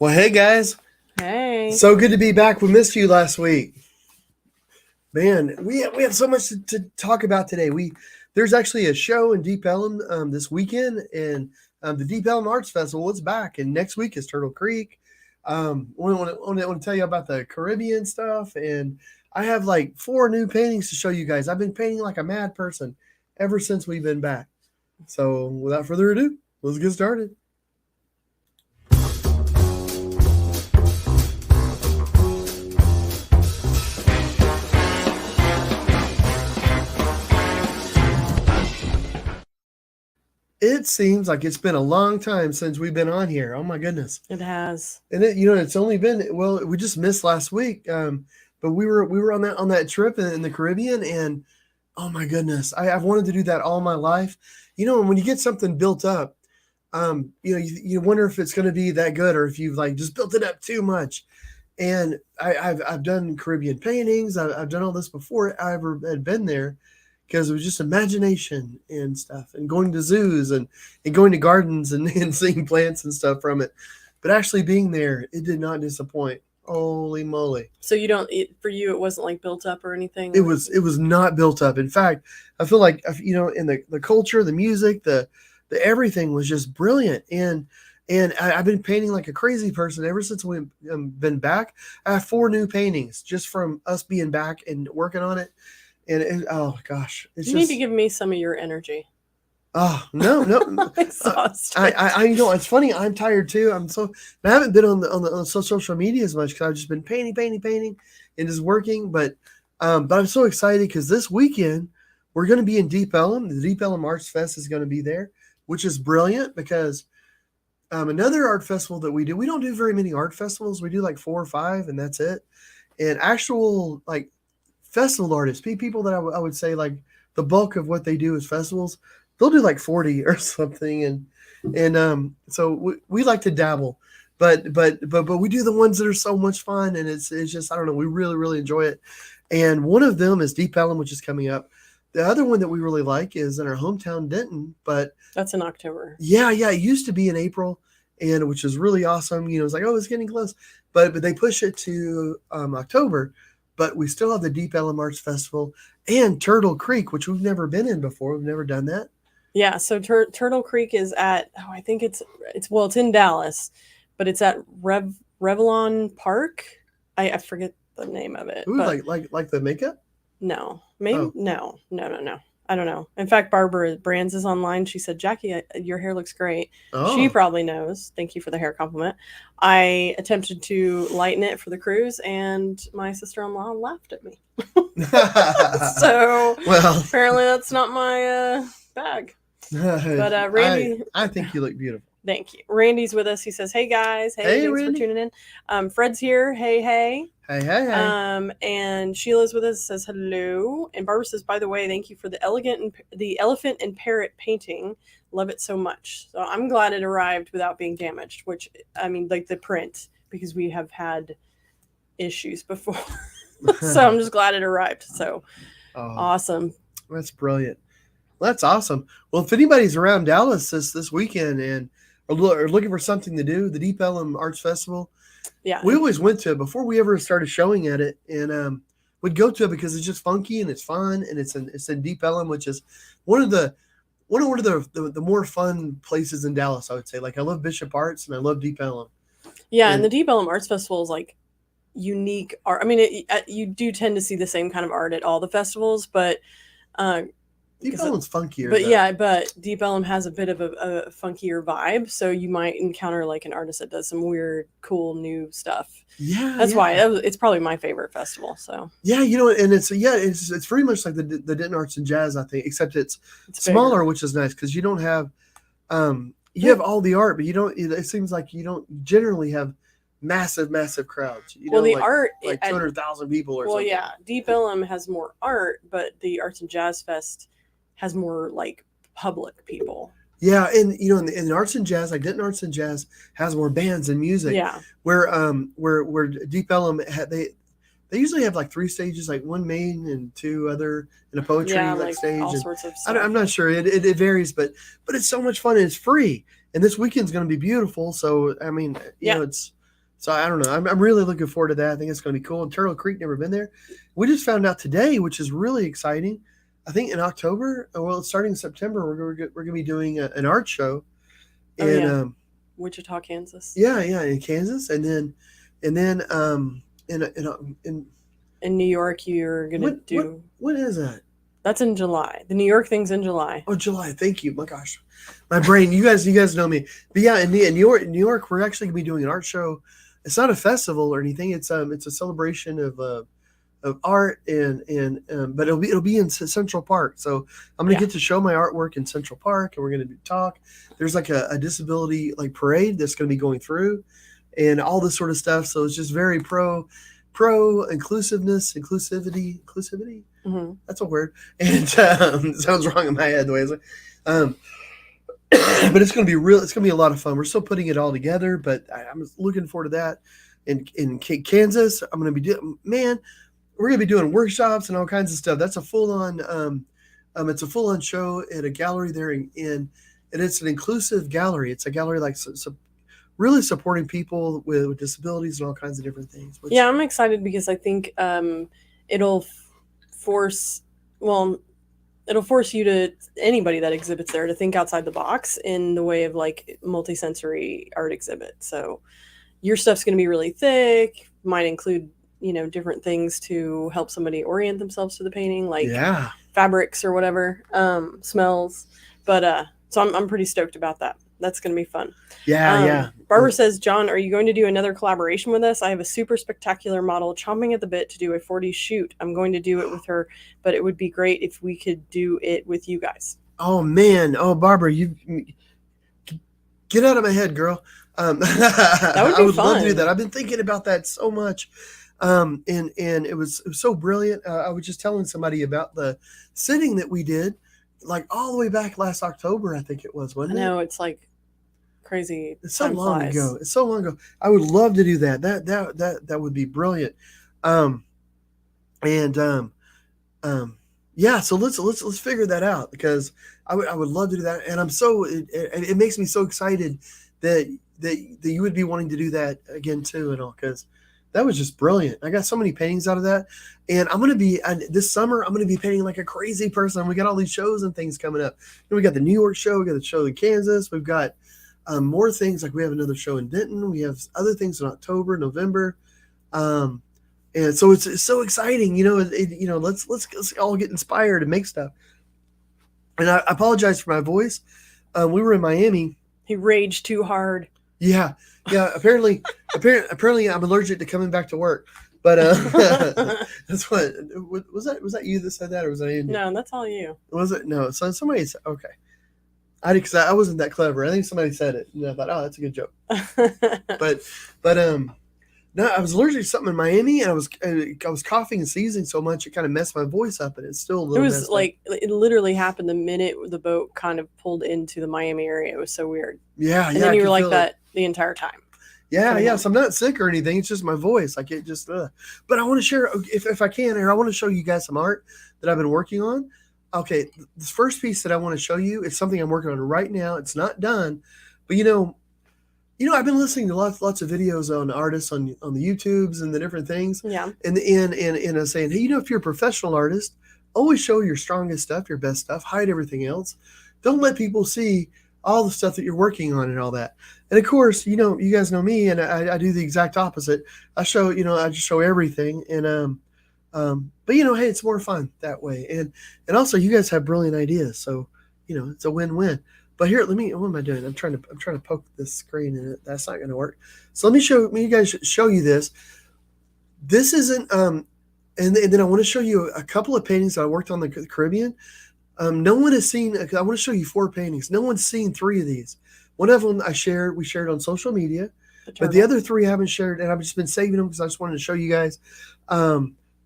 Well, hey guys, Hey. so good to be back. We missed you last week, man. We have so much to talk about today. There's actually a show in Deep Ellum this weekend, and the Deep Ellum Arts Festival is back, and next week is Turtle Creek. I want to tell you about the Caribbean stuff, and I have like 4 new paintings to show you guys. I've been painting like a mad person ever since we've been back. So, without further ado, let's get started. It seems like it's been a long time since we've been on here. Oh my goodness. It has. And it's only been, well, we just missed last week. But we were on that trip in the Caribbean, and oh my goodness, I've wanted to do that all my life. When you get something built up, you wonder if it's going to be that good or if you've like just built it up too much. And I've done Caribbean paintings. I've done all this before I ever had been there, because it was just imagination and stuff, and going to zoos and going to gardens and seeing plants and stuff from it. But actually being there, it did not disappoint. Holy moly. So for you, it wasn't like built up or anything? It was not built up. In fact, I feel like, in the culture, the music, the everything was just brilliant. And I've been painting like a crazy person ever since we've been back. I have 4 new paintings just from us being back and working on it. And oh gosh, you need to give me some of your energy. Oh no! Exhausted. It's funny. I'm tired too. I haven't been on the social media as much because I've just been painting, and just working. But I'm so excited because this weekend we're going to be in Deep Ellum. The Deep Ellum Arts Fest is going to be there, which is brilliant because another art festival that we do. We don't do very many art festivals. We do like 4 or 5, and that's it. And actual like festival artists, people that I would say like the bulk of what they do is festivals. They'll do like 40 or something, and so we like to dabble, but we do the ones that are so much fun, and it's just, I don't know, we really enjoy it. And one of them is Deep Ellum, which is coming up. The other one that we really like is in our hometown Denton, but that's in October. Yeah, it used to be in April, and which is really awesome. It's like, oh, it's getting close, but they push it to October. But we still have the Deep Ellum Arts Festival and Turtle Creek, which we've never been in before. We've never done that. Yeah, so Turtle Creek is at, I think it's in Dallas, but it's at Revlon Park. I forget the name of it. Ooh, but like the makeup? No, maybe no. I don't know. In fact, Barbara Brands is online. She said, "Jackie, your hair looks great." Oh. She probably knows. Thank you for the hair compliment. I attempted to lighten it for the cruise, and my sister-in-law laughed at me. So, well, apparently that's not my bag. But Randy, I think you look beautiful. Thank you. Randy's with us. He says, "Hey guys, hey thanks Randy. For tuning in." Fred's here. Hey. And Sheila's with us. Says hello. And Barbara says, "By the way, thank you for the elephant and parrot painting. Love it so much." So I'm glad it arrived without being damaged. Which, I mean, like the print, because we have had issues before. So I'm just glad it arrived. So awesome. That's brilliant. Well, that's awesome. Well, if anybody's around Dallas this weekend and are looking for something to do, the Deep Ellum Arts Festival. Yeah, we always went to it before we ever started showing at it, and would go to it because it's just funky and it's fun, and it's in Deep Ellum, which is one of the more fun places in Dallas, I would say. Like, I love Bishop Arts and I love Deep Ellum. Yeah, and the Deep Ellum Arts Festival is like unique art. I mean, you do tend to see the same kind of art at all the festivals, but Deep Ellum's funkier. But but Deep Ellum has a bit of a funkier vibe, so you might encounter like an artist that does some weird, cool, new stuff. Yeah, that's why it's probably my favorite festival. So yeah, and it's very much like the Denton Arts and Jazz, I think, except it's smaller, which is nice because you don't have you have all the art, but you don't. It seems like you don't generally have massive crowds. The art, like 200,000 people or something. Well, yeah, Deep Ellum has more art, but the Arts and Jazz Fest has more like public people. Yeah, and in Arts and Jazz, like Denton Arts and Jazz has more bands and music. Yeah. Where Deep Ellum they usually have like 3 stages, like 1 main and 2 other, and a poetry stage. All sorts of stuff. I'm not sure. It varies, but it's so much fun and it's free. And this weekend's going to be beautiful. So I mean, it's So I don't know. I'm really looking forward to that. I think it's going to be cool. And Turtle Creek, never been there. We just found out today, which is really exciting. I think in October, well, starting in September, we're going to be doing an art show in Wichita, Kansas. Yeah, in Kansas, and then in New York, you're going to do. What is that? That's in July. The New York thing's in July. Oh, July. Thank you. My gosh, my brain. You guys know me. But yeah, in New York, we're actually going to be doing an art show. It's not a festival or anything. It's a celebration of art but it'll be in Central Park. So I'm going to get to show my artwork in Central Park, and we're going to talk. There's like a disability like parade that's going to be going through, and all this sort of stuff. So it's just very pro inclusivity. Mm-hmm. That's a word, and it sounds wrong in my head the way it's like. But it's going to be real. It's going to be a lot of fun. We're still putting it all together, but I'm looking forward to that. In Kansas, I'm going to be doing. Man, we're going to be doing workshops and all kinds of stuff. That's a full on. It's a full on show at a gallery there and it's an inclusive gallery. It's a gallery like really supporting people with disabilities and all kinds of different things. Yeah, I'm excited because I think it'll force you to anybody that exhibits there to think outside the box in the way of like multisensory art exhibit. So your stuff's going to be really thick, might include, different things to help somebody orient themselves to the painting, like fabrics or whatever, smells. But so I'm pretty stoked about that. That's going to be fun. Yeah. Barbara says, John, are you going to do another collaboration with us? I have a super spectacular model chomping at the bit to do a 40 shoot. I'm going to do it with her, but it would be great if we could do it with you guys. Oh, man. Oh, Barbara, you get out of my head, girl. That would be I would fun. love to do that. I've been thinking about that so much. And it was so brilliant. I was just telling somebody about the sitting that we did, like all the way back last October, I think it was, wasn't it? I know, it's like crazy. It's so long ago. It's so long ago. I would love to do that. That would be brilliant. Yeah. So let's figure that out, because I would love to do that, and it makes me so excited that you would be wanting to do that again too, and all, because that was just brilliant. I got so many paintings out of that, and this summer I'm gonna be painting like a crazy person. We got all these shows and things coming up. And we got the New York show. We got the show in Kansas. We've got more things, like we have another show in Denton. We have other things in October, November, and so it's so exciting. Let's all get inspired and make stuff. And I apologize for my voice. We were in Miami. He raged too hard. Yeah. Apparently, I'm allergic to coming back to work. But that's what was that. Was that you that said that, or was that Andy? No, that's all you. Was it? No. So somebody said, okay. I wasn't that clever. I think somebody said it, and I thought, oh, that's a good joke. but no, I was allergic to something in Miami, and I was coughing and sneezing so much it kind of messed my voice up, and it's still a little. It was like it literally happened the minute the boat kind of pulled into the Miami area. It was so weird. Yeah, and then you were like that the entire time. Yeah. So I'm not sick or anything. It's just my voice. Like it just. But I want to share, if I can, or I want to show you guys some art that I've been working on. Okay, this first piece that I want to show you is something I'm working on right now. It's not done, but I've been listening to lots of videos on artists on the YouTubes and the different things. Yeah. And I'm saying, hey, if you're a professional artist, always show your strongest stuff, your best stuff, hide everything else. Don't let people see all the stuff that you're working on and all that. And of course, you guys know me, and I do the exact opposite. I just show everything, and but hey, it's more fun that way. And also, you guys have brilliant ideas, so it's a win-win. But here, what am I doing? I'm trying to poke this screen, and that's not going to work. So let me show you this. This isn't and then I want to show you a couple of paintings that I worked on the Caribbean. No one has seen. I want to show you 4 paintings. No one's seen 3 of these. One of them we shared on social media, but the other 3 I haven't shared, and I've just been saving them because I just wanted to show you guys.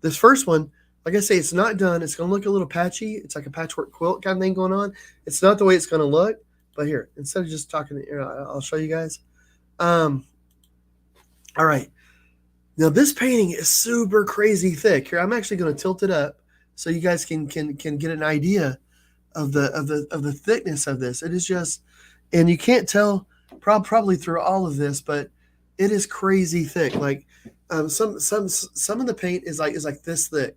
This first one, like I say, it's not done. It's going to look a little patchy. It's like a patchwork quilt kind of thing going on. It's not the way it's going to look. But here, instead of just talking, I'll show you guys. All right. Now this painting is super crazy thick. Here, I'm actually going to tilt it up so you guys can get an idea of the thickness of this. It is just, and you can't tell probably through all of this, but It is crazy thick. Like some of the paint is like this thick.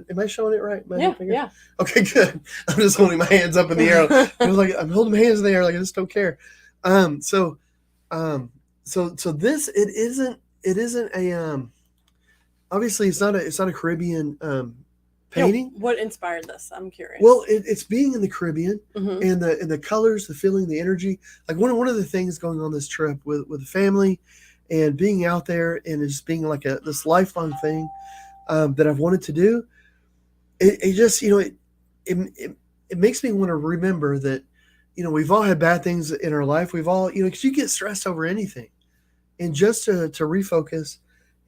Am I showing it right? Yeah. Okay, good. I'm just holding my hands up in the air. I was like, I'm holding my hands in the air like I just don't care. So this it isn't a obviously it's not a Caribbean painting. No, what inspired this? I'm curious. Well, it's being in the Caribbean and the colors, the feeling, the energy. Like one of the things going on this trip with the family and being out there and just being like this lifelong thing that I've wanted to do. It just it makes me want to remember that we've all had bad things in our life. We've all because you get stressed over anything, and just to refocus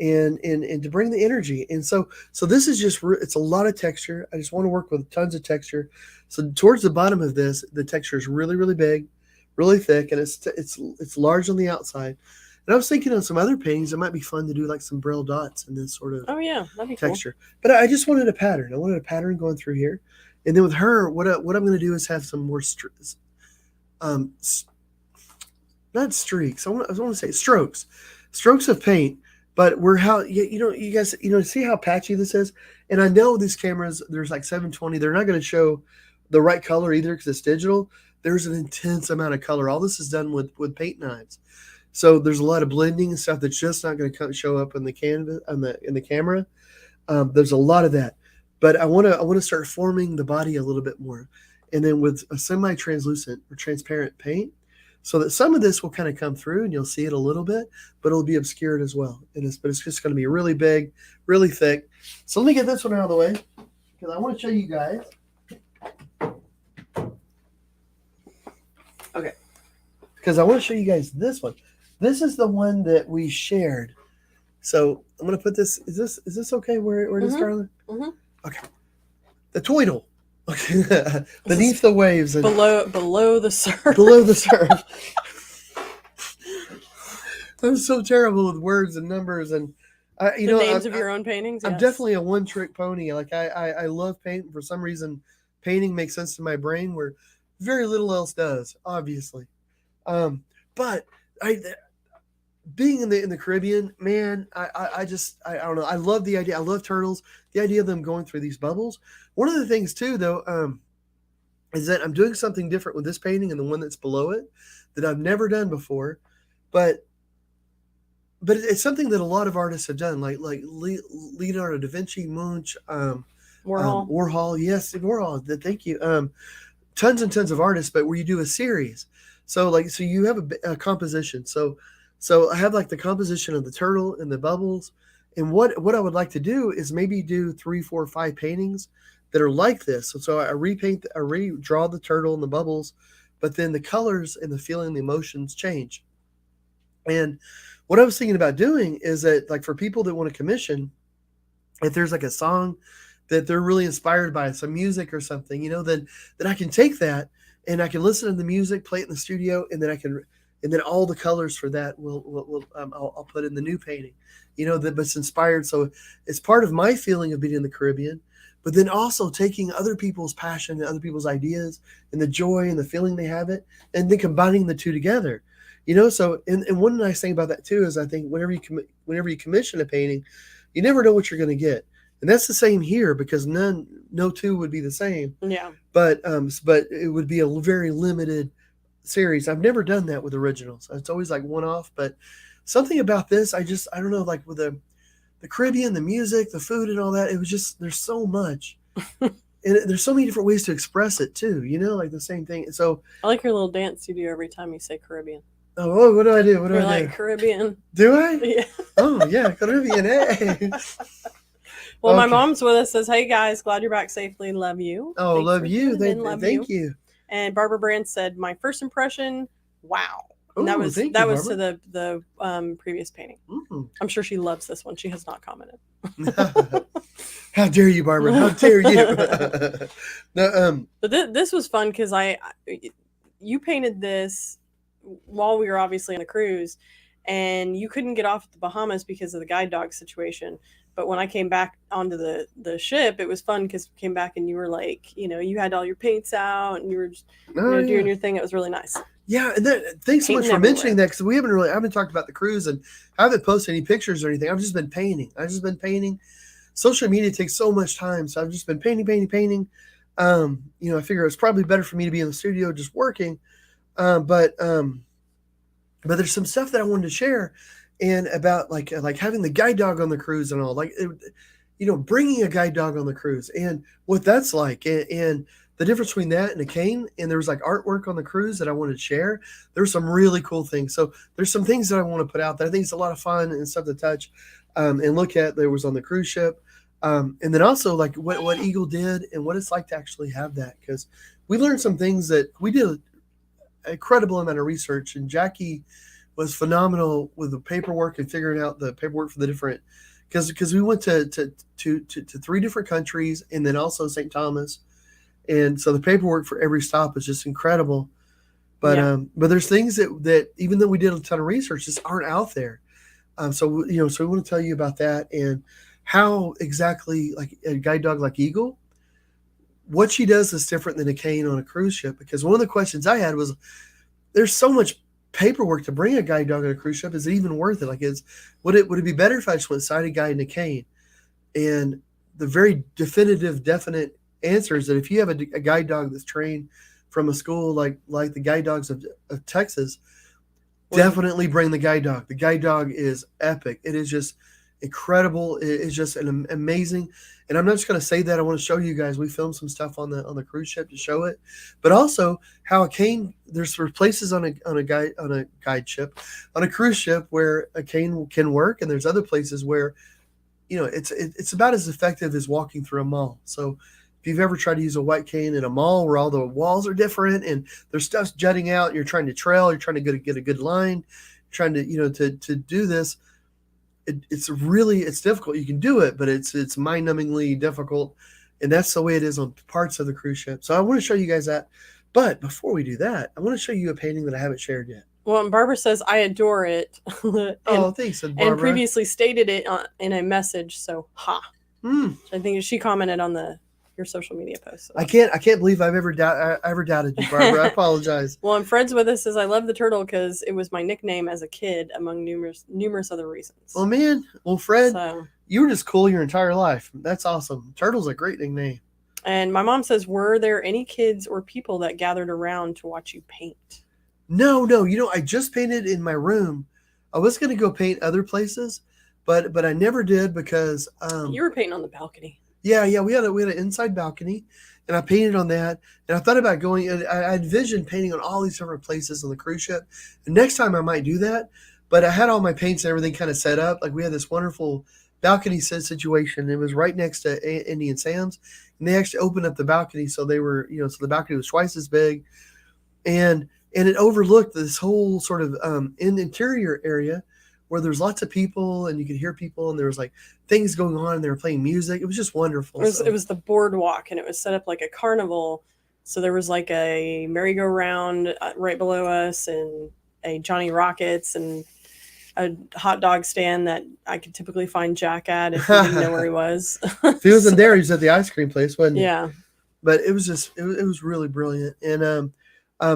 and to bring the energy. And so this is just it's a lot of texture. I just want to work with tons of texture. So towards the bottom of this, the texture is really, really big, really thick, and it's large on the outside. And I was thinking on some other paintings, it might be fun to do like some braille dots in this sort of that'd be texture. Cool. But I just wanted a pattern. I wanted a pattern going through here. And then with her, what I'm going to do is have some more not streaks. I want to say strokes of paint. But you guys see how patchy this is. And I know these cameras, there's like 720. They're not going to show the right color either because it's digital. There's an intense amount of color. All this is done with paint knives. So there's a lot of blending and stuff that's just not going to show up in the canvas in the camera. There's a lot of that, but I want to start forming the body a little bit more, and then with a semi-translucent or transparent paint, so that some of this will kind of come through and you'll see it a little bit, but it'll be obscured as well. But it's just going to be really big, really thick. So let me get this one out of the way because I want to show you guys. Okay, because I want to show you guys this one. This is the one that we shared. So I'm going to put this. Is this okay? Where it is, Carla? Mm-hmm. Okay. The Toidle. Okay. Beneath the waves. And below the surf. Below the surf. I'm so terrible with words and numbers and names of your own paintings. I'm definitely a one-trick pony. Like I love paint. For some reason, painting makes sense to my brain where very little else does, obviously. But being in the Caribbean, man, I don't know. I love the idea. I love turtles. The idea of them going through these bubbles. One of the things too, though, is that I'm doing something different with this painting and the one that's below it that I've never done before. But it's something that a lot of artists have done, like Leonardo da Vinci, Munch, Warhol. Yes, Warhol. Thank you. Tons and tons of artists, but where you do a series. So you have a composition. So I have like the composition of the turtle and the bubbles. And what I would like to do is maybe do 3, 4, 5 paintings that are like this. So I redraw the turtle and the bubbles, but then the colors and the feeling, the emotions change. And what I was thinking about doing is that, like, for people that want to commission, if there's like a song that they're really inspired by, some music or something, then I can take that and I can listen to the music, play it in the studio, and then all the colors for that I'll put in the new painting, that's inspired. So it's part of my feeling of being in the Caribbean, but then also taking other people's passion and other people's ideas and the joy and the feeling they have it, and then combining the two together. So and one nice thing about that too is I think whenever you commission a painting, you never know what you're going to get, and that's the same here because no two would be the same. Yeah. But it would be a very limited series. I've never done that with originals. It's always like one off. But something about this, I don't know, like with the Caribbean, the music, the food, and all that. It was just there's so much. And there's so many different ways to express it too, like the same thing. So I like your little dance you do every time you say Caribbean. Oh, what do I do? You're like Caribbean. Do I? Yeah. Oh, yeah, Caribbean. Hey. Well, okay. My mom's with us. Says, "Hey guys, glad you're back safely. Love you." Oh, thanks love you. Thank you. And Barbara Brand said, "My first impression, wow." And that was to the previous painting. Mm-hmm. I'm sure she loves this one. She has not commented. How dare you, Barbara? How dare you? No, but this was fun because you painted this while we were obviously on the cruise, and you couldn't get off at the Bahamas because of the guide dog situation. But when I came back onto the ship, it was fun because we came back and you were like, you had all your paints out and you were just doing your thing. It was really nice. Yeah, and thanks so much for mentioning that, because I haven't talked about the cruise, and I haven't posted any pictures or anything. I've just been painting. Social media takes so much time, so I've just been painting. I figure it's probably better for me to be in the studio just working. But there's some stuff that I wanted to share, and about like having the guide dog on the cruise and all, bringing a guide dog on the cruise and what that's like, and the difference between that and a cane. And there was like artwork on the cruise that I wanted to share. There's some really cool things. So there's some things that I want to put out that I think it's a lot of fun and stuff to touch and look at. That was on the cruise ship. And then also like what Eagle did and what it's like to actually have that, because we learned some things that we did an incredible amount of research, and Jackie was phenomenal with the paperwork and figuring out the paperwork for the different, because we went to 3 different countries and then also St. Thomas, and so the paperwork for every stop is just incredible. But there's things that even though we did a ton of research, just aren't out there. So we want to tell you about that, and how exactly like a guide dog like Eagle, what she does is different than a cane on a cruise ship. Because one of the questions I had was, there's so much paperwork to bring a guide dog on a cruise ship. Is it even worth it? Like, would it be better if I just went sighted guide and a cane? And the very definite answer is that if you have a guide dog that's trained from a school like the guide dogs of Texas, definitely bring the guide dog. The guide dog is epic. It is just incredible. It is just an amazing. And I'm not just going to say that. I want to show you guys. We filmed some stuff on the cruise ship to show it, but also how a cane. There's places on a guide ship, on a cruise ship, where a cane can work, and there's other places where, it's about as effective as walking through a mall. So if you've ever tried to use a white cane in a mall where all the walls are different and there's stuff jutting out, you're trying to trail, you're trying to get a good line, trying to to do this. It's difficult. You can do it, but it's mind-numbingly difficult, and that's the way it is on parts of the cruise ship. So I want to show you guys that. But before we do that, I want to show you a painting that I haven't shared yet. Well, and Barbara says, I adore it. Thanks, Barbara. And previously stated it in a message, so I think she commented on your social media post. So. I can't believe I ever doubted you, Barbara. I apologize. Well, and Fred's with us, says, I love the turtle because it was my nickname as a kid, among numerous other reasons. Well, man. Well, Fred, you were just cool your entire life. That's awesome. Turtle's a great nickname. And my mom says, were there any kids or people that gathered around to watch you paint? No. I just painted in my room. I was going to go paint other places, but I never did, because you were painting on the balcony. Yeah, we had an inside balcony, and I painted on that. And I thought about going, and I envisioned painting on all these different places on the cruise ship. And next time I might do that, but I had all my paints and everything kind of set up. Like, we had this wonderful balcony set situation. It was right next to Indian Sam's, and they actually opened up the balcony, so they were, so the balcony was twice as big, and it overlooked this whole sort of interior area, where there's lots of people and you could hear people, and there was like things going on, and they were playing music. It was just wonderful. It was the boardwalk, and it was set up like a carnival. So there was like a merry-go-round right below us, and a Johnny Rockets, and a hot dog stand that I could typically find Jack at if he didn't know where he was. If he wasn't there, he was at the ice cream place, wasn't he? Yeah. But it was just, it was really brilliant. And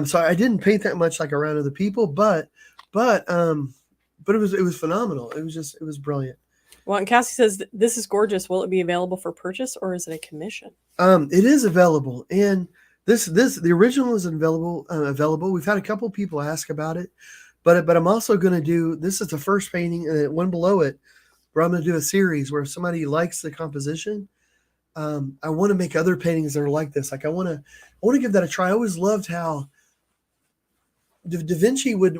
so I didn't paint that much like around other people, but it was phenomenal. It was brilliant. Well, and Cassie says, this is gorgeous. Will it be available for purchase, or is it a commission? It is available. And the original is available. We've had a couple of people ask about it, but I'm also going to do, this is the first painting, and one below it, where I'm going to do a series where if somebody likes the composition, I want to make other paintings that are like this. Like, I want to give that a try. I always loved how Da Vinci would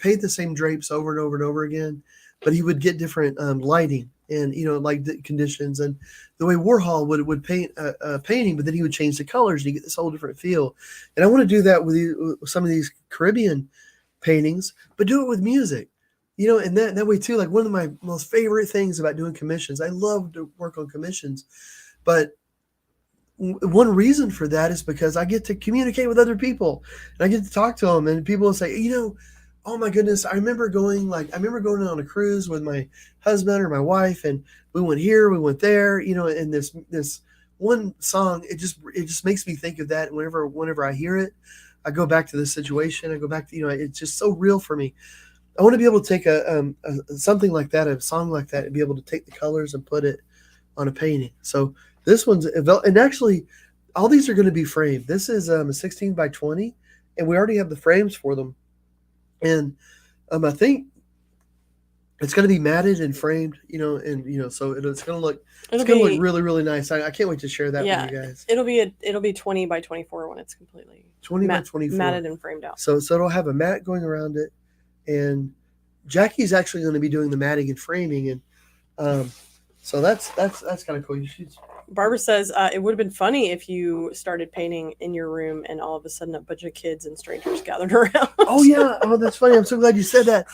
paint the same drapes over and over and over again, but he would get different lighting and like the conditions, and the way Warhol would paint a painting, but then he would change the colors and you get this whole different feel. And I want to do that with some of these Caribbean paintings, but do it with music, and that way too. Like, one of my most favorite things about doing commissions, I love to work on commissions, but one reason for that is because I get to communicate with other people, and I get to talk to them, and people will say, oh my goodness, I remember going on a cruise with my husband or my wife, and we went here, we went there, and this one song, it just makes me think of that whenever I hear it. I go back to this situation. I go back to, it's just so real for me. I want to be able to take something like that, a song like that, and be able to take the colors and put it on a painting. So this one's, and actually all these are going to be framed. This is a 16 by 20, and we already have the frames for them. And I think it's going to be matted and framed, so it's going to look really, really nice. I can't wait to share that with you guys. It'll be 20 by 24 when it's completely 20 by 24 matted and framed out. So it'll have a mat going around it, and Jackie's actually going to be doing the matting and framing, and so that's kind of cool. Barbara says it would have been funny if you started painting in your room and all of a sudden a bunch of kids and strangers gathered around. Oh yeah, that's funny. I'm so glad you said that.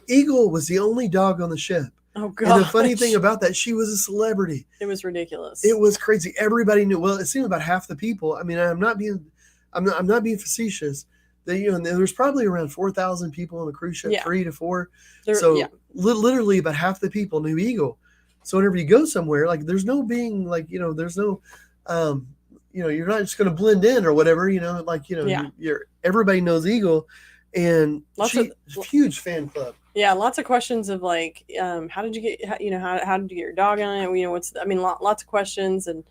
Eagle was the only dog on the ship. Oh god! And the funny thing about that, she was a celebrity. It was ridiculous. It was crazy. Everybody knew. Well, it seemed about half the people. I mean, I'm not being facetious. There's probably around 4,000 people on a cruise ship, 3 to 4. Literally about half the people knew Eagle. So whenever you go somewhere, like there's no being like, there's no, you're not just going to blend in or whatever, you're everybody knows Eagle, and huge fan club. Yeah. Lots of questions of like, how did you get, how did you get your dog on it? Lots of questions, and,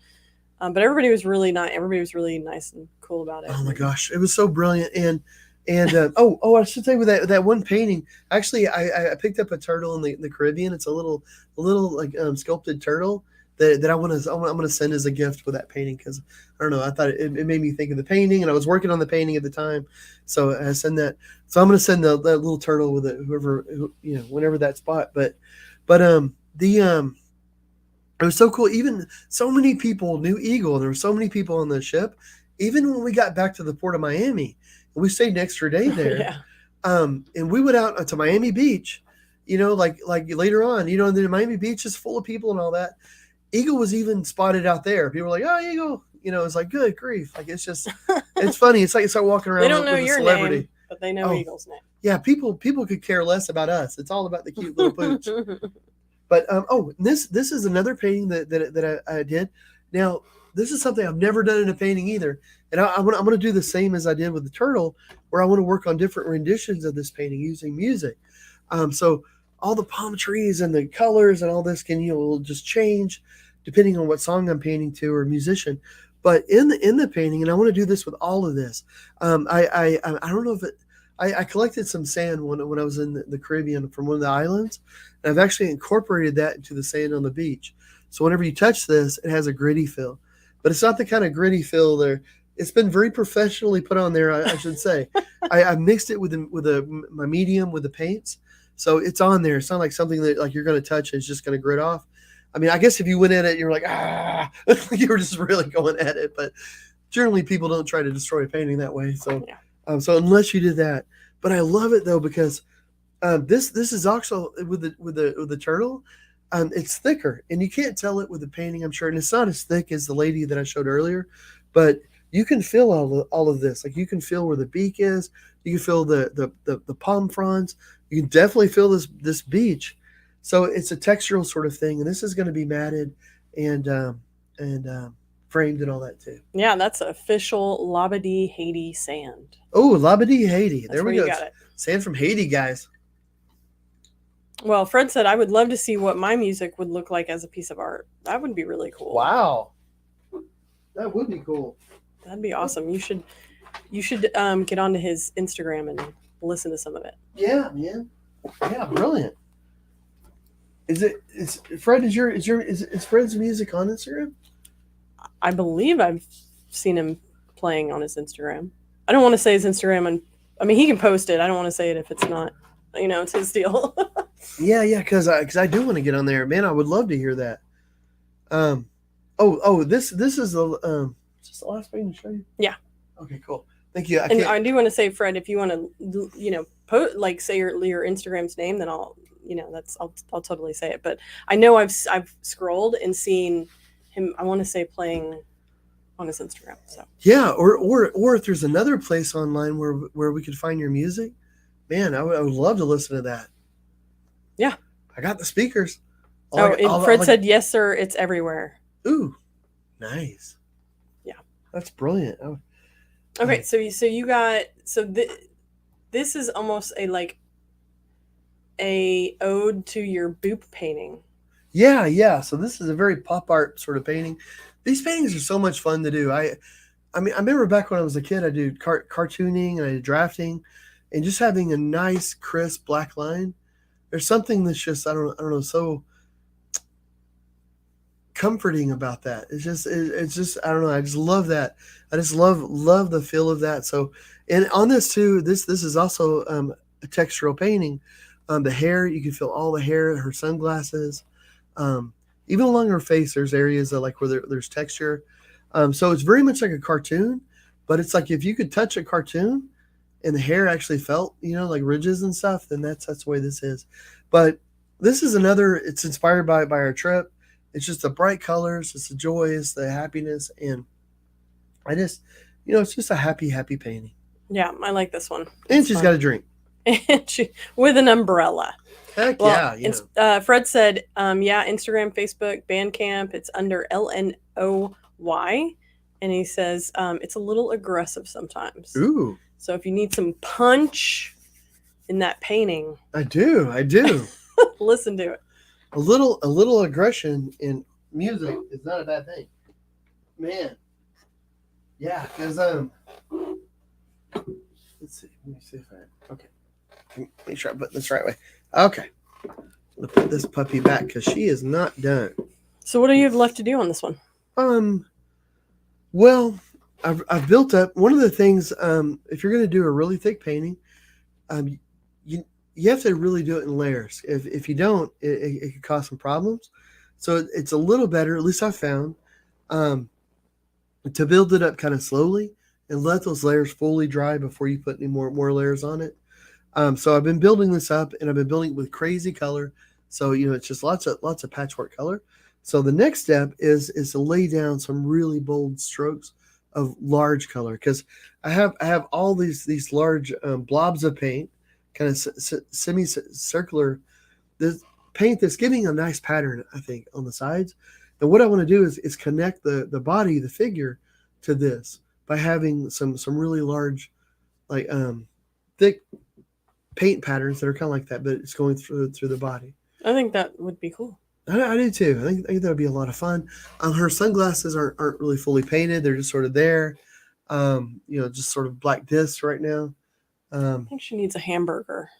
but everybody was really nice. Everybody was really nice and cool about it. Oh my gosh. It was so brilliant. And I should say with that one painting, actually, I picked up a turtle in the Caribbean. It's a little like sculpted turtle that I'm gonna send as a gift with that painting, because I don't know, I thought it made me think of the painting, and I was working on the painting at the time, so I send that. So I'm gonna send that little turtle with it, whenever that spot. But it was so cool. Even so many people knew Eagle, and there were so many people on the ship. Even when we got back to the port of Miami, we stayed an extra day there. Yeah. And we went out to Miami Beach, like later on, and the Miami Beach is full of people and all that. Eagle was even spotted out there. People were like, "Oh, Eagle!" It's like, good grief. Like, it's just, it's funny. It's like you start walking around. They don't know with your a celebrity name, but they know Eagle's name. Yeah, people could care less about us. It's all about the cute little pooch. But this is another painting that I did. Now, this is something I've never done in a painting either, and I'm going to do the same as I did with the turtle, where I want to work on different renditions of this painting using music. So all the palm trees and the colors and all this will just change depending on what song I'm painting to or musician. But in the painting, and I want to do this with all of this. I don't know if I collected some sand when I was in the Caribbean from one of the islands, and I've actually incorporated that into the sand on the beach. So whenever you touch this, it has a gritty feel. But it's not the kind of gritty feel there. It's been very professionally put on there, I should say. I mixed it with my medium with the paints, so it's on there. It's not like something that like you're going to touch and it's just going to grit off. I mean, I guess if you went at it, you're like, you were just really going at it. But generally, people don't try to destroy a painting that way. So, so unless you did that, but I love it though, because this is also with the turtle. It's thicker, and you can't tell it with the painting, I'm sure. And it's not as thick as the lady that I showed earlier, but you can feel all of this. Like, you can feel where the beak is. You can feel the palm fronds. You can definitely feel this beach. So it's a textural sort of thing, and this is going to be matted and framed and all that too. Yeah, that's official Labadee Haiti sand. Oh, Labadee Haiti. There we go. Got it. Sand from Haiti, guys. Well, Fred said, I would love to see what my music would look like as a piece of art. That would be really cool. Wow. That would be cool. That'd be awesome. You should get onto his Instagram and listen to some of it. Yeah, man. Yeah, brilliant. Is Fred's music on Instagram? I believe I've seen him playing on his Instagram. I don't want to say his Instagram, he can post it. I don't want to say it if it's not, it's his deal. Yeah, because I do want to get on there, man. I would love to hear that. This is the is this the last thing to show you? Yeah. Okay, cool. Thank you. I do want to say, Fred, if you want to, say your Instagram's name, then I'll totally say it. But I know I've scrolled and seen him. I want to say playing on his Instagram. So yeah, or if there's another place online where we could find your music, man, I would love to listen to that. Yeah, I got the speakers. Fred said, yes, sir. It's everywhere. Ooh, nice. Yeah, that's brilliant. Okay, so you got this is almost a ode to your boop painting. Yeah. So this is a very pop art sort of painting. These paintings are so much fun to do. I mean, I remember back when I was a kid, I did cartooning and I did drafting, and just having a nice, crisp black line. There's something that's just I don't know, so comforting about that. It's just I don't know. I just love that. I just love the feel of that. So, and on this too, this is also a textural painting. The hair, you can feel all the hair, her sunglasses, even along her face. There's areas that like where there's texture. So it's very much like a cartoon, but it's like if you could touch a cartoon and the hair actually felt, like ridges and stuff, then that's the way this is. But this is another. It's inspired by our trip. It's just the bright colors, it's the joy, it's the happiness, and I just, it's just a happy painting. Yeah, I like this one. And she's got a drink. With an umbrella. Heck yeah. Fred said, Instagram, Facebook, Bandcamp, it's under LNOY, and he says it's a little aggressive sometimes. Ooh. So if you need some punch in that painting. I do. Listen to it. A little aggression in music is not a bad thing, man. Yeah, because let's see. Let me see if make sure I put this right way. Okay, I'm gonna put this puppy back because she is not done. So what do you have left to do on this one? Well, I've built up one of the things. If you're gonna do a really thick painting, you have to really do it in layers. If you don't, it could cause some problems. So it's a little better, at least I've found, to build it up kind of slowly and let those layers fully dry before you put any more layers on it. So I've been building this up, and I've been building it with crazy color. So it's just lots of patchwork color. So the next step is to lay down some really bold strokes of large color, because I have all these large blobs of paint, kind of semicircular, this paint that's giving a nice pattern, I think, on the sides. And what I want to do is connect the body, the figure, to this by having some really large, like thick paint patterns that are kind of like that, but it's going through the body. I think that would be cool. I do too. I think that would be a lot of fun. Her sunglasses aren't really fully painted; they're just sort of there. Just sort of black discs right now. I think she needs a hamburger.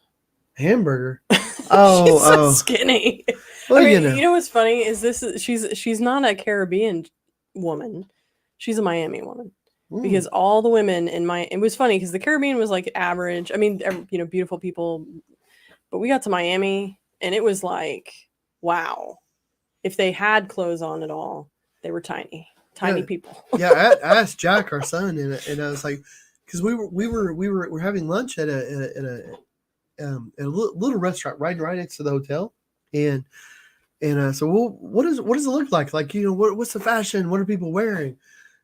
Hamburger? Oh, she's so skinny. Well, I mean, you know what's funny is she's not a Caribbean woman. She's a Miami woman. Because all the women it was funny because the Caribbean was like average. I mean, beautiful people, but we got to Miami and it was like, wow, if they had clothes on at all, they were tiny people. Yeah, I asked Jack, our son, and I was like, because we were having lunch at a little restaurant right next to the hotel, and so what does it look like? Like, what's the fashion? What are people wearing?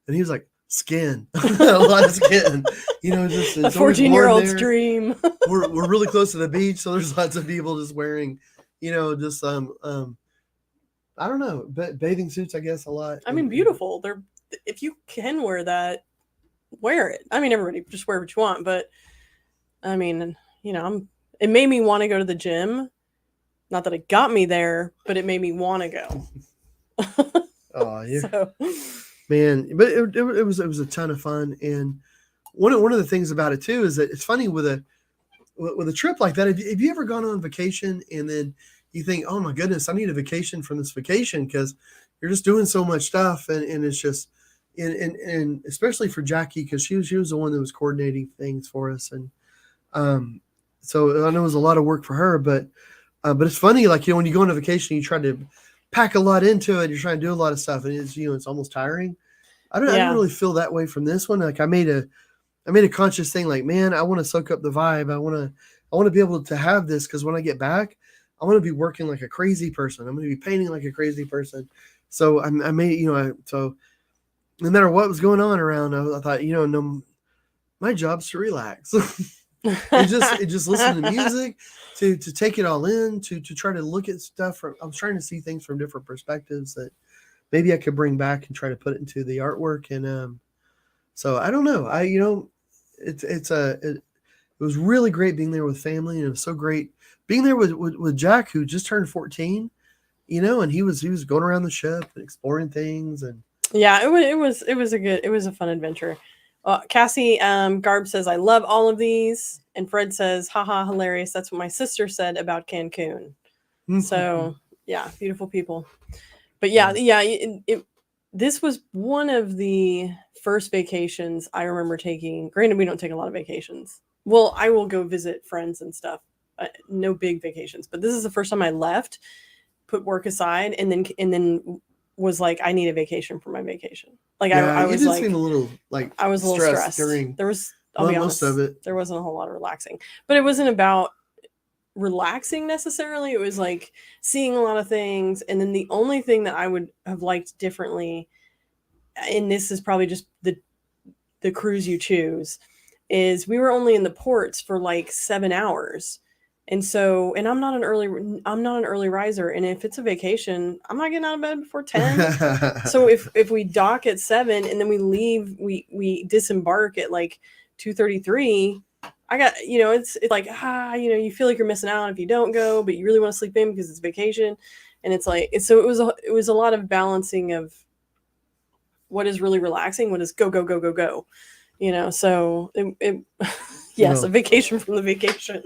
And he was like, skin, a lot of skin. Just a 14-year-old's dream. we're really close to the beach, so there's lots of people just wearing, just I don't know, bathing suits, I guess, a lot. I mean, beautiful. If you can wear that, wear it. I mean, everybody just wear what you want, but I mean, it made me want to go to the gym. Not that it got me there, but it made me want to go. Oh, man, but it was a ton of fun. And one of the things about it too is that it's funny with a trip like that. Have you ever gone on vacation and then you think, oh my goodness, I need a vacation from this vacation, because you're just doing so much stuff, and it's just and especially for Jackie, because she was the one that was coordinating things for us, and so I know it was a lot of work for her, but it's funny, like, when you go on a vacation, you try to pack a lot into it, you're trying to do a lot of stuff, and it's almost tiring. I don't really feel that way from this one. Like, I made a conscious thing, like, man, I want to soak up the vibe. I want to be able to have this, because when I get back, I want to be working like a crazy person. I'm going to be painting like a crazy person. So I made, so no matter what was going on around, I thought, no, my job's to relax. It just listen to music, to take it all in, to try to look at stuff I was trying to see things from different perspectives that maybe I could bring back and try to put it into the artwork. And So I don't know. It was really great being there with family, and it was so great being there with Jack, who just turned 14. And he was going around the ship and exploring things, and yeah, it was a fun adventure. Cassie Garb says, I love all of these. And Fred says, haha, hilarious. That's what my sister said about Cancun. So, yeah, beautiful people. But yeah, this was one of the first vacations I remember taking. Granted, we don't take a lot of vacations. Well, I will go visit friends and stuff. No big vacations. But this is the first time I left, put work aside, and then was like, I need a vacation for my vacation. Like I was like, seem a little like I was a little stressed. There was, I'll be honest, most of it. There wasn't a whole lot of relaxing, but it wasn't about relaxing necessarily. It was like seeing a lot of things. And then the only thing that I would have liked differently, and this is probably just the cruise you choose, is we were only in the ports for like 7 hours. And so, and I'm not an early riser. And if it's a vacation, I'm not getting out of bed before 10. So if we dock at 7 and then we leave, we disembark at like 2:33, I got, it's like, you feel like you're missing out if you don't go, but you really want to sleep in because it's vacation. And it's like, so it was a lot of balancing of what is really relaxing, what is go, go, go, go, go, so it yes, a vacation from the vacation.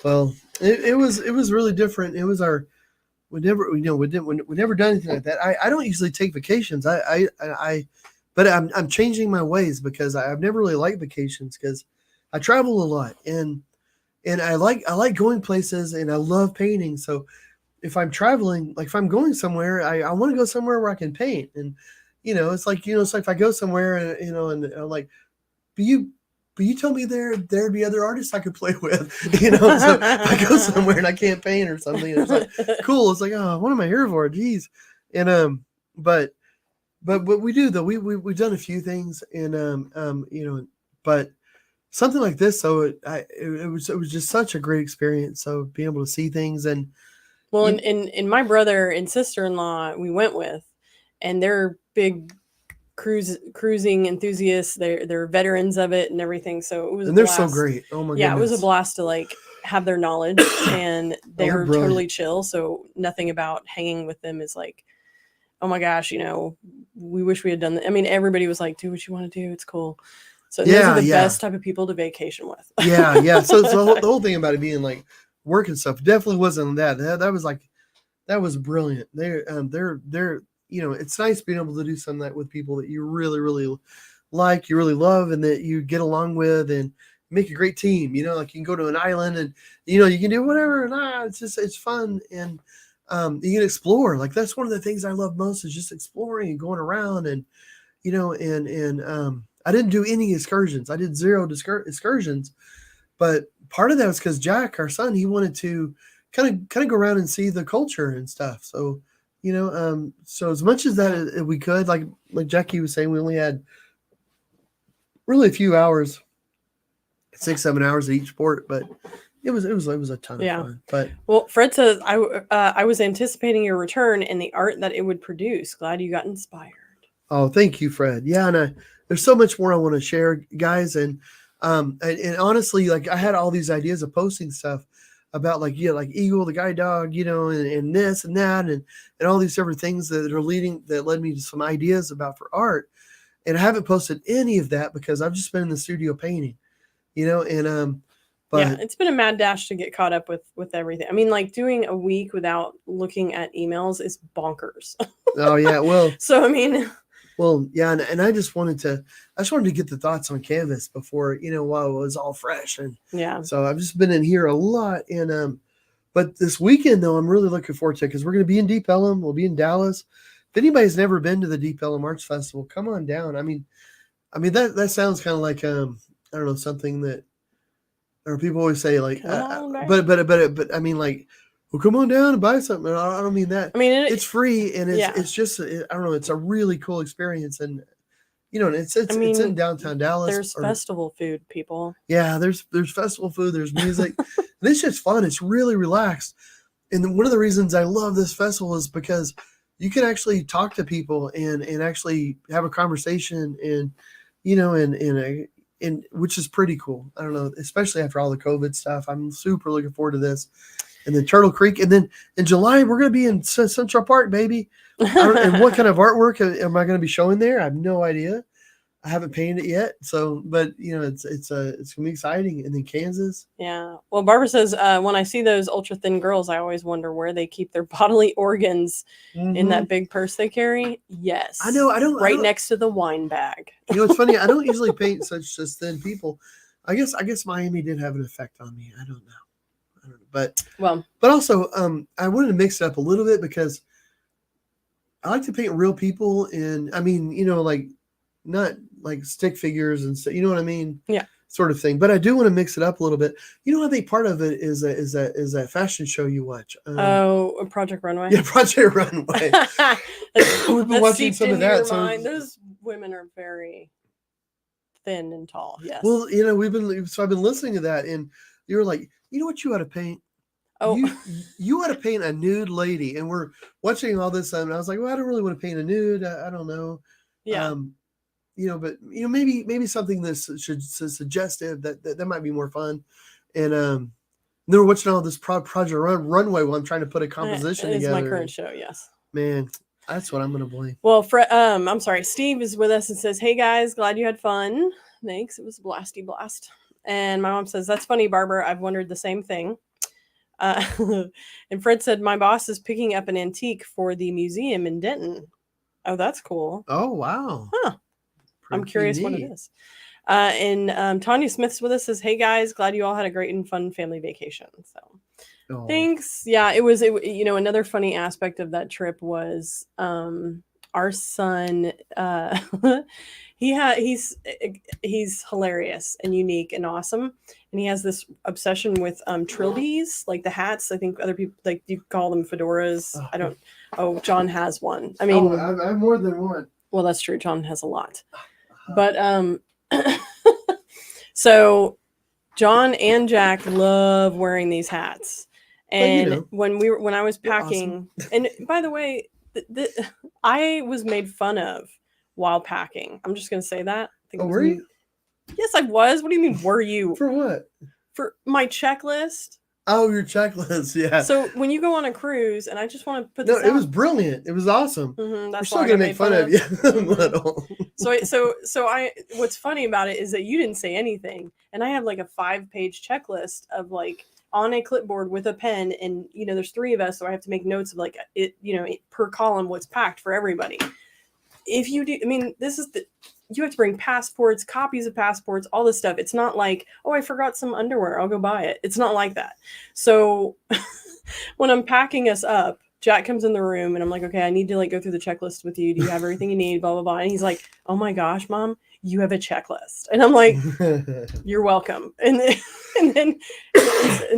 Well, it was really different. It was we never done anything like that. I don't usually take vacations. But I'm changing my ways because I've never really liked vacations because I travel a lot and I like going places and I love painting. So if I'm traveling, like if I'm going somewhere, I want to go somewhere where I can paint. And it's like if I go somewhere and and I'm like, but you told me there'd be other artists I could play with, so I go somewhere and I can't paint or something. It's like, cool. It's like, oh, what am I here for? Jeez. And, but we do though. We've done a few things and, but something like this. So it was just such a great experience. So being able to see things and my brother and sister-in-law we went with, and they're big cruising enthusiasts. They're veterans of it and everything. So it was and they're so great. Oh my goodness. It was a blast to like have their knowledge and they're totally chill. So nothing about hanging with them is like, oh my gosh, we wish we had done that. I mean, everybody was like, do what you want to do. It's cool. So those are the best type of people to vacation with. Yeah. So the whole thing about it being like work and stuff definitely wasn't that. That was brilliant. They're it's nice being able to do some of that with people that you really, really like, you really love, and that you get along with and make a great team. Like you can go to an island and, you can do whatever. And it's fun. And, you can explore. Like that's one of the things I love most is just exploring and going around and, I didn't do any excursions. I did 0 excursions, but part of that was because Jack, our son, he wanted to kind of go around and see the culture and stuff. So, so as much as that we could, like Jackie was saying, we only had really a few hours, 6-7 hours at each port, but it was a ton of fun. But Fred says I was anticipating your return and the art that it would produce. Glad you got inspired. Oh, thank you, Fred. Yeah, and there's so much more I want to share, guys. And honestly, like I had all these ideas of posting stuff about like Eagle, the guide dog, and this and that, and all these different things that led me to some ideas about for art. And I haven't posted any of that because I've just been in the studio painting, but it's been a mad dash to get caught up with everything. I mean, like doing a week without looking at emails is bonkers. Oh yeah. Well, so, I mean, well, yeah. And I just wanted to get the thoughts on canvas before, while it was all fresh. And so I've just been in here a lot. And, but this weekend though, I'm really looking forward to it because we're going to be in Deep Ellum. We'll be in Dallas. If anybody's never been to the Deep Ellum Arts Festival, come on down. I mean, that sounds kind of like, I don't know, something that, or people always say like, but I mean like, well, come on down and buy something. I don't mean that. I mean, it's free and it's just, I don't know. It's a really cool experience. And, it's in downtown Dallas. There's festival food, people. Yeah. There's festival food. There's music. And it's just fun. It's really relaxed. And one of the reasons I love this festival is because you can actually talk to people and actually have a conversation and, you know, and which is pretty cool. I don't know, especially after all the COVID stuff. I'm super looking forward to this. And then Turtle Creek. And then in July, we're going to be in Central Park, baby. And what kind of artwork am I going to be showing there? I have no idea. I haven't painted it yet. So, but you know, it's going to be exciting. And then Kansas. Yeah. Well, Barbara says, when I see those ultra thin girls, I always wonder where they keep their bodily organs in that big purse they carry. Yes. I know. I don't next to the wine bag. You know, it's funny. I don't usually paint such just thin people. I guess Miami did have an effect on me. I don't know. But also, I wanted to mix it up a little bit because I like to paint real people, and I mean, you know, like not like stick figures and stuff. You know what I mean? Yeah. Sort of thing. But I do want to mix it up a little bit. You know, I think part of it is that fashion show you watch. Project Runway. Yeah, Project Runway. We've been watching some of that. So those women are very thin and tall. Yes. Well, you know, I've been listening to that, and you were like, you know what you ought to paint? Oh, you ought to paint a nude lady. And we're watching all this, and I was like, well, I don't really want to paint a nude. I don't know. Yeah. You know, but you know, maybe something that's suggestive that might be more fun. And they were watching all this Project Runway while I'm trying to put a composition together. It's my current show. Yes. Man, that's what I'm gonna blame. Well, I'm sorry. Steve is with us and says, "Hey guys, glad you had fun. Thanks. It was a blasty blast." And my mom says, "That's funny, Barbara. I've wondered the same thing." And Fred said, "My boss is picking up an antique for the museum in Denton." Oh, that's cool. Oh, wow. Huh. I'm curious what it is. And Tanya Smith's with us, says, "Hey guys, glad you all had a great and fun family vacation." So thanks. Yeah, it was, you know, another funny aspect of that trip was our son, he's hilarious and unique and awesome. And he has this obsession with trilbies, like the hats. I think other people, like, you call them fedoras. John has one. I mean, I have more than one. Well, that's true. John has a lot. But so John and Jack love wearing these hats. And when I was packing, awesome. And by the way, I was made fun of while packing. I'm just going to say that. Were you? Yes, I was. What do you mean, were you? For what? For my checklist. Oh, your checklist, yeah. So when you go on a cruise, and I just want to put this out. It was brilliant. It was awesome. That's We're still going to make fun of you a little. What's funny about it is that you didn't say anything, and I have like a 5-page checklist of like on a clipboard with a pen, and you know, there's 3 of us, so I have to make notes of like it, you know, per column what's packed for everybody. If you do, I mean, you have to bring passports, copies of passports, all this stuff. It's not like, oh, I forgot some underwear, I'll go buy it. It's not like that. So when I'm packing us up, Jack comes in the room and I'm like, okay, I need to like go through the checklist with you. Do you have everything you need? Blah, blah, blah. And he's like, oh my gosh, Mom, you have a checklist. And I'm like, you're welcome. And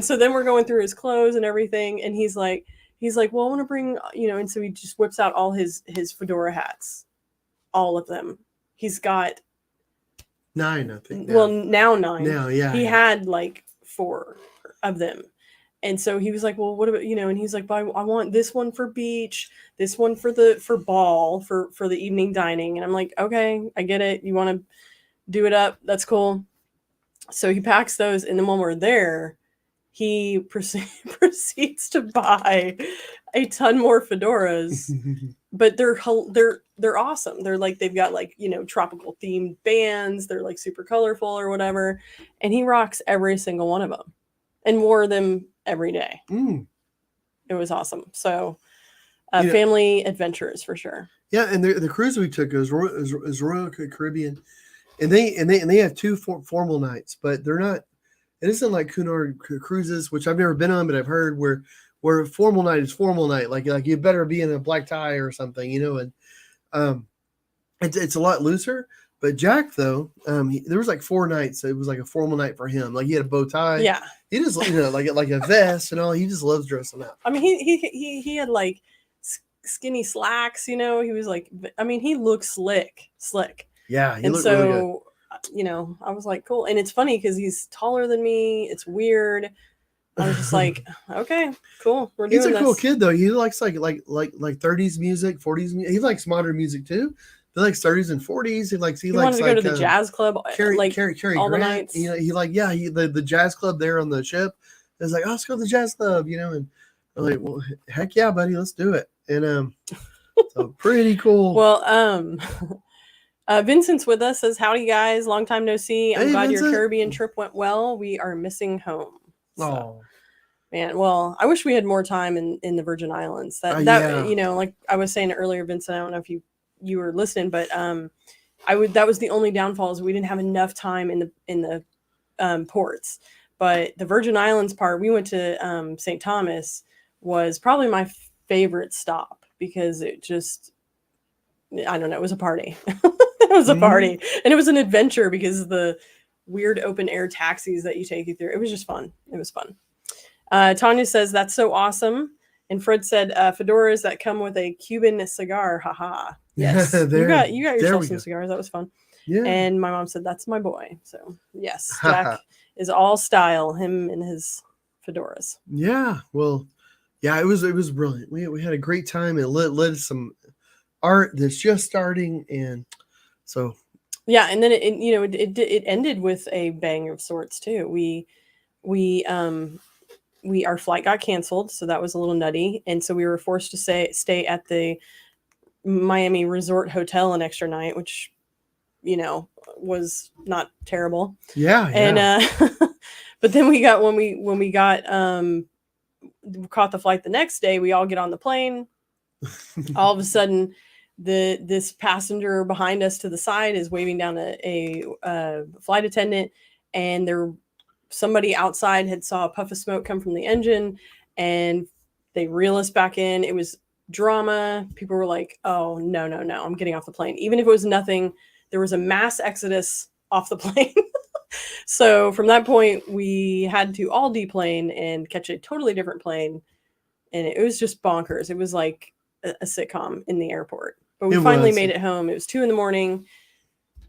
so then we're going through his clothes and everything. And he's like, well, I want to bring, you know, and so he just whips out all his fedora hats, all of them. He's got 9, I think. Now. Well, now 9. Now, yeah. He had like 4 of them. And so he was like, well, what about, you know, and he's like, I want this one for beach, this one for ball, for the evening dining. And I'm like, okay, I get it. You want to do it up. That's cool. So he packs those. And then when we're there, he proceeds to buy a ton more fedoras, but they're awesome. They're like, they've got like, you know, tropical themed bands. They're like super colorful or whatever. And he rocks every single one of them and wore them every day. It was awesome. So family adventures for sure. Yeah. And the cruise we took is Royal Caribbean, and they have 2 formal nights, but they're not, it isn't like Cunard cruises, which I've never been on, but I've heard where a formal night is formal night. Like you better be in a black tie or something, you know, and it's a lot looser. But Jack, though, there was like 4 nights. It was like a formal night for him. Like he had a bow tie. Yeah. He just, you know, like a vest and all. He just loves dressing up. I mean, he had like skinny slacks, you know. He was like, I mean, he looked slick. Yeah. He looked really good. You know, I was like, cool. And it's funny because he's taller than me. It's weird. I was just like, okay, cool. We're doing this. He's a cool kid though. He likes like 30s music, 40s music. He likes modern music too. He likes 30s and 40s. He likes wanted to go to the jazz club Cary all Grant. the nights. He the jazz club there on the ship. It's like, oh, let's go to the jazz club, and I'm like, well, heck yeah, buddy, let's do it. And so pretty cool. Well, Vincent's with us, says, howdy guys, long time no see. I'm glad Vincent. Your Caribbean trip went well. We are missing home. So, man, well, I wish we had more time in the Virgin Islands. That like I was saying earlier, Vincent, I don't know if you were listening, but that was the only downfall is we didn't have enough time in the ports. But the Virgin Islands part, we went to St. Thomas, was probably my favorite stop because it just, I don't know, it was a party. It was a party. And it was an adventure because of the weird open air taxis that you take you through. It was just fun. It was fun. Tanya says, that's so awesome. And Fred said, fedoras that come with a Cuban cigar. Haha. Yes. You got yourself some cigars. That was fun. Yeah. And my mom said, that's my boy. So yes, Jack is all style, him and his fedoras. Yeah. Well, yeah, it was brilliant. We had a great time. It led some art that's just starting. And so. Yeah. And then it ended with a bang of sorts too. Our flight got canceled. So that was a little nutty. And so we were forced to stay at the Miami Resort Hotel an extra night, which, was not terrible. Yeah. And, but then when we caught the flight the next day, we all get on the plane. All of a sudden, this passenger behind us to the side is waving down a flight attendant, and somebody outside had saw a puff of smoke come from the engine, and they reel us back in. It was drama. People were like, oh, no, I'm getting off the plane. Even if it was nothing, there was a mass exodus off the plane. So from that point, we had to all deplane and catch a totally different plane. And it was just bonkers. It was like a sitcom in the airport. But we finally made it home. It was 2 a.m.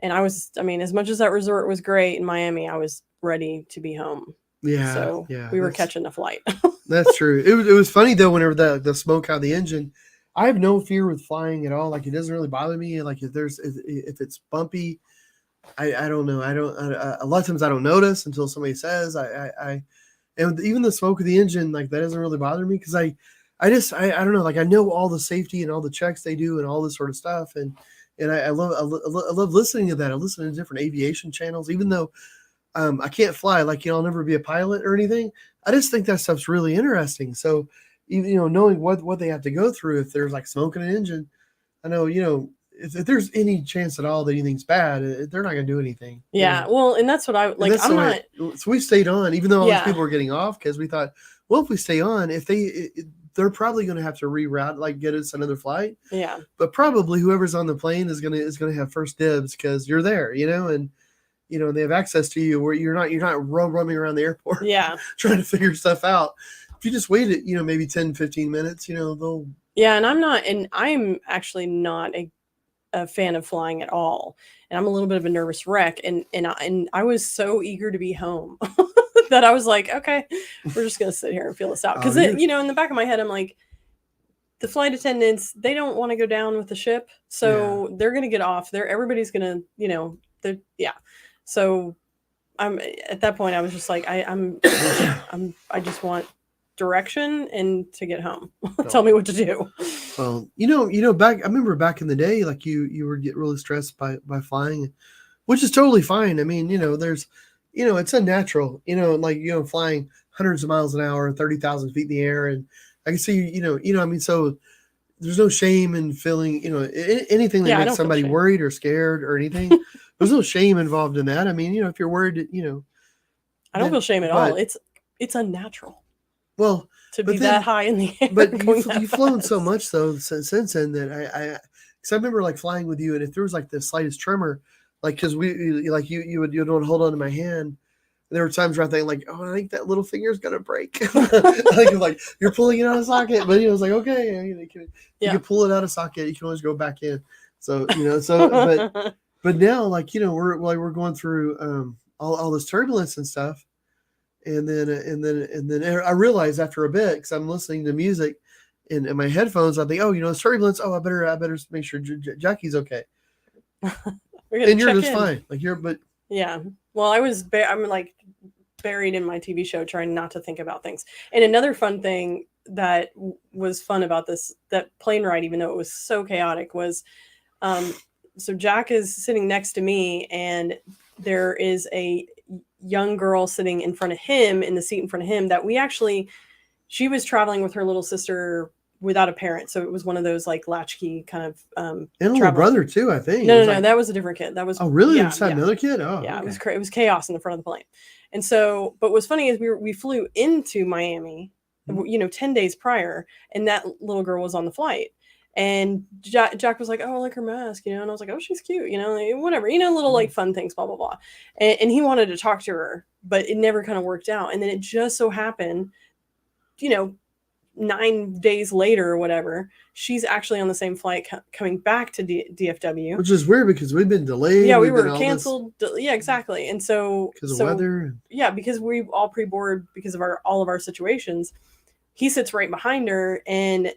And as much as that resort was great in Miami, I was ready to be home. Yeah. So we were catching the flight. That's true. It was funny though, whenever the smoke out of the engine. I have no fear with flying at all. Like, it doesn't really bother me. Like, if it's bumpy, I don't know. A lot of times I don't notice until somebody says. And even the smoke of the engine, like, that doesn't really bother me because I don't know. Like, I know all the safety and all the checks they do and all this sort of stuff, and I love listening to that. I listen to different aviation channels, even though I can't fly. Like, I'll never be a pilot or anything. I just think that stuff's really interesting. So, even knowing what they have to go through if there's like smoke in an engine, I know if there's any chance at all that anything's bad, they're not going to do anything. Yeah, well, and that's what I like. So we stayed on, even though all these people were getting off, because we thought, well, if we stay on, if they're probably going to have to reroute, like get us another flight. Yeah. But probably whoever's on the plane is going to have first dibs because you're there, and they have access to you where you're not roaming around the airport. Yeah. Trying to figure stuff out. If you just wait it, maybe 10, 15 minutes, they'll. Yeah, and I'm actually not a fan of flying at all, and I'm a little bit of a nervous wreck, and I was so eager to be home that I was like, okay, we're just gonna sit here and feel this out because in the back of my head I'm like, the flight attendants, they don't want to go down with the ship, so they're gonna get off. Everybody's gonna, So I'm at that point I was just like, I just want direction and to get home. Tell me what to do. Well, I remember back in the day, like you would get really stressed by flying, which is totally fine. I mean, there's, it's unnatural, like, flying hundreds of miles an hour, 30,000 feet in the air. And I can see, so there's no shame in feeling, anything that makes somebody worried or scared or anything. There's no shame involved in that. I mean, if you're worried, I don't feel shame at all. It's unnatural. Well, to be that high in the air. But you've flown so much though since then that because I remember like flying with you, and if there was like the slightest tremor, like because you would hold on to my hand. There were times where I think like, oh, I think that little finger's gonna break. like you're pulling it out of socket, but it was like, okay, you can pull it out of socket. You can always go back in. So but now like we're going through all this turbulence and stuff. And then I realized after a bit, because I'm listening to music in my headphones, I think, oh, it's turbulence. Oh, I better make sure Jackie's okay. And you're just fine. But yeah. Well, I'm like buried in my TV show, trying not to think about things. And another fun thing that was fun about that plane ride, even though it was so chaotic, was, so Jack is sitting next to me, and there is a young girl sitting in front of him, in the seat in front of him, that she was traveling with her little sister without a parent. So it was one of those like latchkey kind of, and a little brother too, I think. No, that was a different kid. That was, oh really? Yeah, another kid? Oh yeah, okay. It was chaos in the front of the plane. And so, but what's funny is we flew into Miami, 10 days prior, and that little girl was on the flight. And Jack was like, oh, I like her mask, and I was like, oh, she's cute, whatever, little like fun things, blah, blah, blah. And he wanted to talk to her, but it never kind of worked out. And then it just so happened, 9 days later or whatever, she's actually on the same flight coming back to DFW. Which is weird because we've been delayed. Yeah, we were canceled. Yeah, exactly. And so because of weather. Yeah, because we all pre-board because of all of our situations. He sits right behind her, and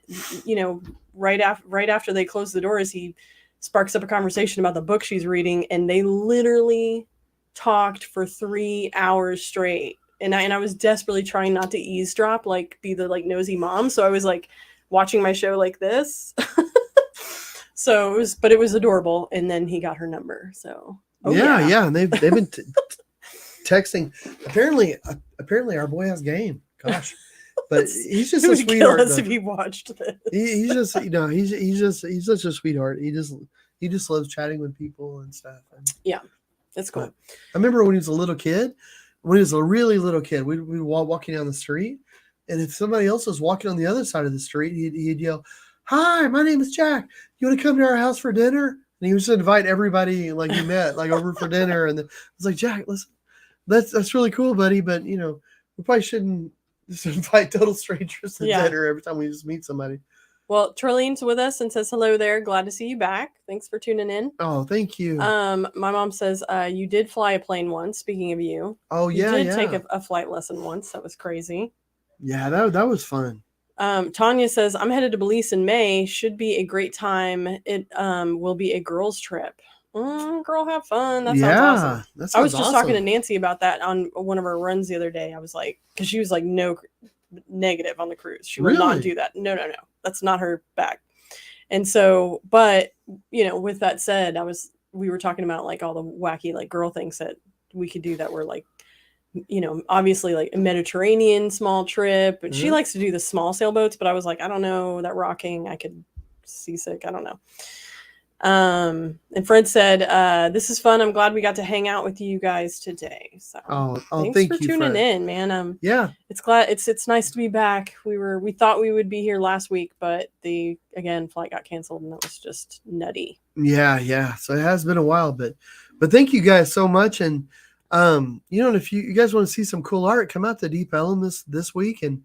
right after they close the doors, he sparks up a conversation about the book she's reading, and they literally talked for 3 hours straight. And I was desperately trying not to eavesdrop, like be the like nosy mom. So I was like watching my show like this. So it was adorable. And then he got her number. So yeah, and they've been texting. Apparently our boy has game. Gosh. But he's just a sweetheart. Kill us if he watched this. He's just, he's such a sweetheart. He just loves chatting with people and stuff. Yeah, that's cool. I remember when he was a little kid, when he was a really little kid, we'd be walking down the street, and if somebody else was walking on the other side of the street, he'd yell, "Hi, my name is Jack. You want to come to our house for dinner?" And he used to invite everybody like he met like over for dinner. And I was like, Jack, listen, that's really cool, buddy, but we probably shouldn't just invite total strangers to dinner every time we just meet somebody. Well, Charlene's with us and says hello there. Glad to see you back. Thanks for tuning in. Oh, thank you. My mom says you did fly a plane once. Speaking of you. Oh yeah, you did take a flight lesson once. That was crazy. Yeah, that was fun. Tanya says I'm headed to Belize in May. Should be a great time. It will be a girls' trip. Girl, have fun. That sounds awesome. I was just talking to Nancy about that on one of our runs the other day. I was like, because she was like, no, negative on the cruise. She will not do that. No. That's not her bag. And so, but with that said, we were talking about like all the wacky like girl things that we could do that were like, obviously like a Mediterranean small trip. And she likes to do the small sailboats, but I was like, I don't know, that rocking, I could seasick. I don't know. And Fred said, this is fun. I'm glad we got to hang out with you guys today. So thanks for tuning in, man. Yeah, it's nice to be back. We thought we would be here last week, but the flight got canceled, and that was just nutty. Yeah. So it has been a while, but thank you guys so much. And if you guys want to see some cool art, come out to Deep Ellum this week, and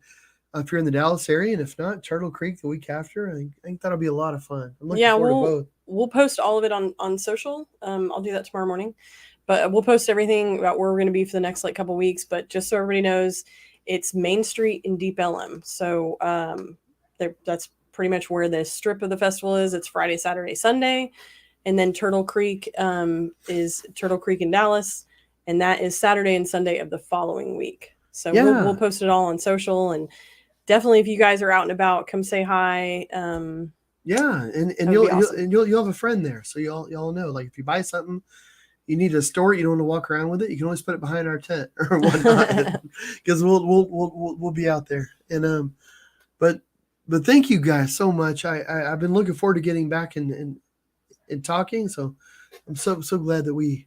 if you're in the Dallas area, and if not, Turtle Creek the week after. I think that'll be a lot of fun. I'm looking forward to both. We'll post all of it on social. I'll do that tomorrow morning, but we'll post everything about where we're going to be for the next like couple weeks. But just so everybody knows, it's Main Street in Deep Ellum. So that's pretty much where the strip of the festival is. It's Friday, Saturday, Sunday, and then Turtle Creek is Turtle Creek in Dallas, and that is Saturday and Sunday of the following week. So we'll post it all on social, and definitely if you guys are out and about, come say hi. Yeah, and you'll have a friend there, so y'all know. Like if you buy something, you need to store it. You don't want to walk around with it. You can always put it behind our tent or whatnot, because we'll be out there. And but thank you guys so much. I've been looking forward to getting back and talking. So I'm so glad that we're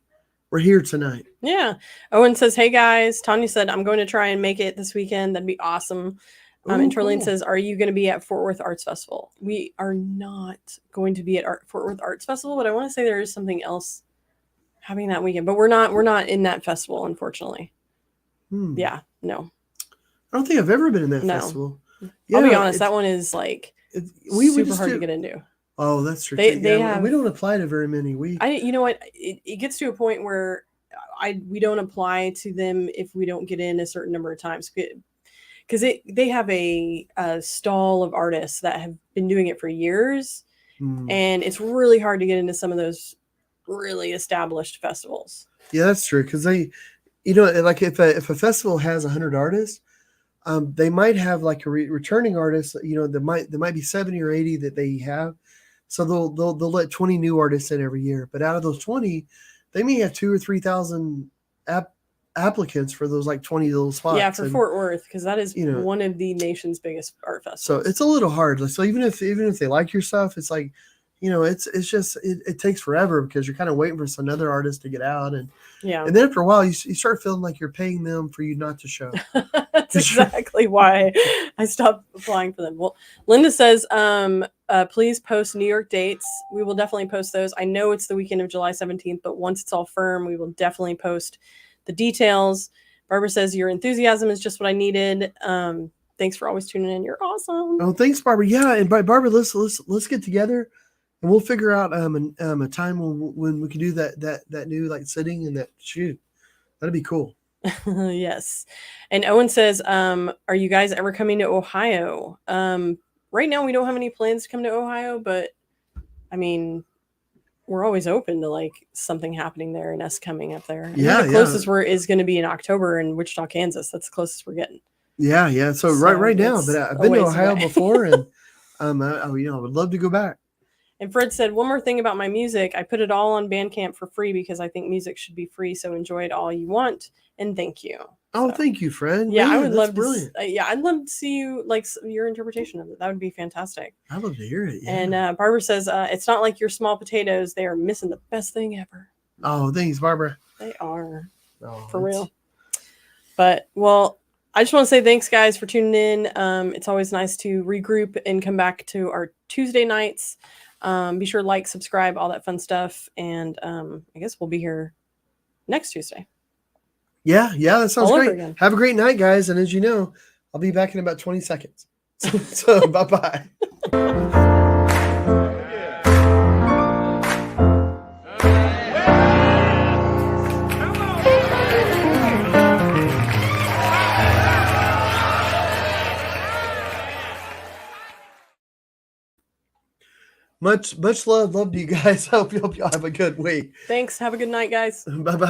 here tonight. Yeah. Owen says, hey guys. Tanya said I'm going to try and make it this weekend. That'd be awesome. And Charlene says, are you going to be at Fort Worth Arts Festival? We are not going to be at Fort Worth Arts Festival, but I want to say there is something else happening that weekend. But we're not in that festival, unfortunately. Yeah, no. I don't think I've ever been in that festival. Yeah, I'll be honest, that one is like super hard to get into. Oh, that's true. They have, we don't apply to very many. You know what? It gets to a point where we don't apply to them if we don't get in a certain number of times, because they have a stall of artists that have been doing it for years, and it's really hard to get into some of those really established festivals. Yeah, that's true, because they, like if a festival has 100 artists, they might have like a returning artist. There might be 70 or 80 that they have, so they'll let 20 new artists in every year. But out of those 20, they may have 2,000 or 3,000 applicants for those like 20 little spots. Yeah, for Fort Worth, because that is one of the nation's biggest art festivals. So it's a little hard. So even if they like your stuff, it's like, it's just it takes forever because you're kind of waiting for another artist to get out, and then after a while you start feeling like you're paying them for you not to show. That's exactly why I stopped applying for them. Well, Linda says, please post New York dates. We will definitely post those. I know it's the weekend of July 17th, but once it's all firm, we will definitely post the details. Barbara says, your enthusiasm is just what I needed. Thanks for always tuning in. You're awesome. Oh, thanks, Barbara. Yeah, and Barbara, let's get together. And we'll figure out a time when we can do that new like sitting and that shoot. That'd be cool. Yes. And Owen says, are you guys ever coming to Ohio? Right now we don't have any plans to come to Ohio, but I mean, we're always open to like something happening there and us coming up there. Yeah. The closest is going to be in October in Wichita, Kansas. That's the closest we're getting. Yeah. So right now, but I've been to Ohio before, and I would love to go back. And Fred said, one more thing about my music. I put it all on Bandcamp for free because I think music should be free. So enjoy it all you want. And thank you. Oh, thank you, Fred. Yeah, I would love to. I'd love to see you like your interpretation of it. That would be fantastic. I'd love to hear it. Yeah. And Barbara says, it's not like your small potatoes. They are missing the best thing ever. Oh, thanks, Barbara. They are. For real. But, well, I just want to say thanks, guys, for tuning in. It's always nice to regroup and come back to our Tuesday nights. Be sure to like, subscribe, all that fun stuff. And I guess we'll be here next Tuesday. Yeah, that sounds great. Have a great night, guys. And as you know, I'll be back in about 20 seconds. So bye-bye. Much love to you guys. I hope y'all have a good week. Thanks. Have a good night, guys. Bye-bye.